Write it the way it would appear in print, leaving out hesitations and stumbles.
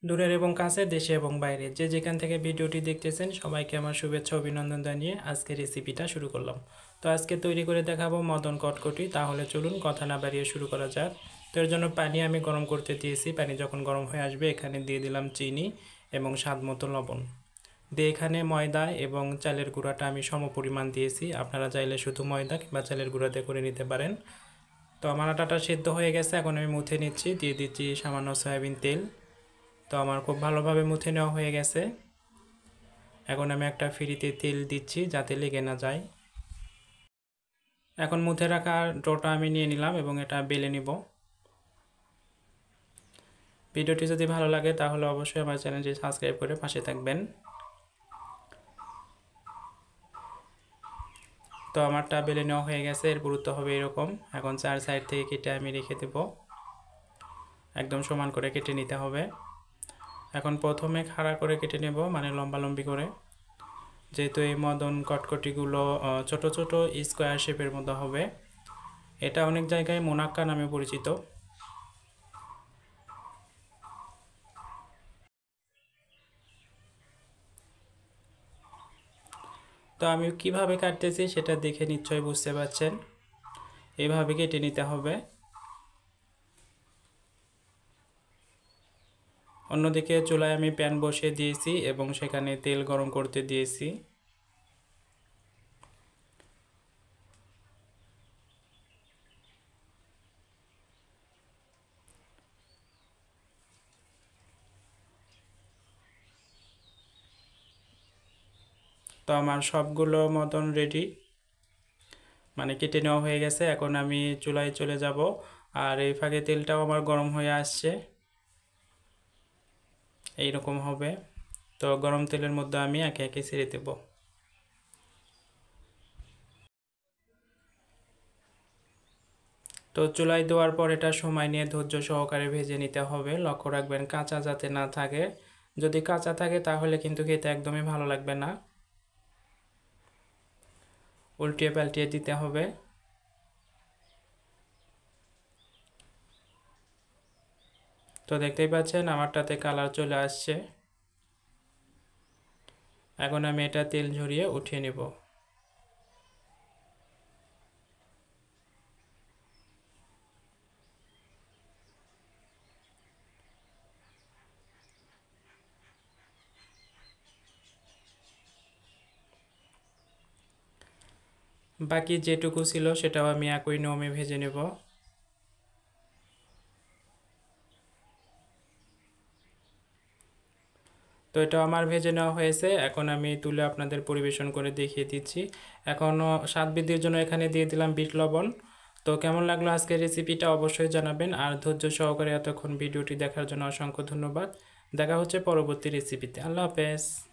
দূরের এবং কাছের, দেশে এবং বাইরে যে যেখান থেকে ভিডিওটি দেখতেছেন সবাইকে আমার শুভেচ্ছা অভিনন্দন জানিয়ে আজকে রেসিপিটা শুরু করলাম। তো আজকে তৈরি করে দেখাবো মদন কটকটি। তাহলে চলুন কথা না বাড়িয়ে শুরু করা যাক। তো এর জন্য পানি আমি গরম করতে দিয়েছি। পানি যখন গরম হয়ে আসবে এখানে দিয়ে দিলাম চিনি এবং স্বাদ মতো লবণ দিয়ে এখানে ময়দা এবং চালের গুঁড়াটা আমি সমপরিমাণ দিয়েছি। আপনারা চাইলে শুধু ময়দা কিংবা চালের গুঁড়াতে করে নিতে পারেন। তো আমার আটাটা সিদ্ধ হয়ে গেছে, এখন আমি মুথে নিচ্ছি। দিয়ে দিচ্ছি সামান্য সয়াবিন তেল। তো আমার খুব ভালোভাবে মুথে নেওয়া হয়ে গেছে। এখন আমি একটা ফিরিতে তেল দিচ্ছি যাতে লেগে না যায়। এখন মুথে রাখা ডোটা আমি নিয়ে নিলাম এবং এটা বেলে নিব। ভিডিওটি যদি ভালো লাগে তাহলে অবশ্যই আমার চ্যানেলটি সাবস্ক্রাইব করে পাশে থাকবেন। তো আমারটা বেলে নেওয়া হয়ে গেছে। এর পুরুত্ব হবে এরকম। এখন চার সাইড থেকে কেটে আমি রেখে দেব। একদম সমান করে কেটে নিতে হবে। এখন প্রথমে খাড়া করে কেটে নেব, মানে লম্বালম্বি করে, যেহেতু এই মদন কটকটিগুলো ছোট ছোট স্কোয়ার শেপের মতো হবে। এটা অনেক জায়গায় মোনাক্কা নামে পরিচিত। তো আমি কিভাবে কাটতেছি সেটা দেখে নিশ্চয়ই বুঝতে পারছেন। এইভাবে কেটে নিতে হবে। অন্যদিকে চুলায় আমি প্যান বসিয়ে দিয়েছি এবং সেখানে তেল গরম করতে দিয়েছি। তো আমার সবগুলো মতন রেডি, মানে কেটে নেওয়া হয়ে গেছে। এখন আমি চুলায় চলে যাব। আর এই ফাঁকে তেলটাও আমার গরম হয়ে আসছে, এইরকম হবে। তো গরম তেলের মধ্যে আমি একে একে ছেড়ে দেব। তো চুলায় দেওয়ার পর এটা সময় নিয়ে ধৈর্য সহকারে ভেজে নিতে হবে। লক্ষ্য রাখবেন কাঁচা যাতে না থাকে। যদি কাঁচা থাকে তাহলে কিন্তু খেতে একদমই ভালো লাগবে না। উল্টিয়ে পাল্টিয়ে দিতে হবে। তো দেখতেই পাচ্ছেন আমারটাতে কালার চলে আসছে। এখন আমি এটা তেল ঝরিয়ে উঠিয়ে নেব। বাকি যেটুকু ছিল সেটাও আমি একই নিয়মে ভেজে নেব। তো এটা আমার ভেজে নেওয়া হয়েছে। এখন আমি তুলে আপনাদের পরিবেশন করে দেখিয়ে দিচ্ছি। এখনও স্বাদ বৃদ্ধির জন্য এখানে দিয়ে দিলাম বিট লবণ। তো কেমন লাগলো আজকের রেসিপিটা অবশ্যই জানাবেন। আর ধৈর্য সহকারে এতক্ষণ ভিডিওটি দেখার জন্য অসংখ্য ধন্যবাদ। দেখা হচ্ছে পরবর্তী রেসিপিতে। আল্লাহ হাফেজ।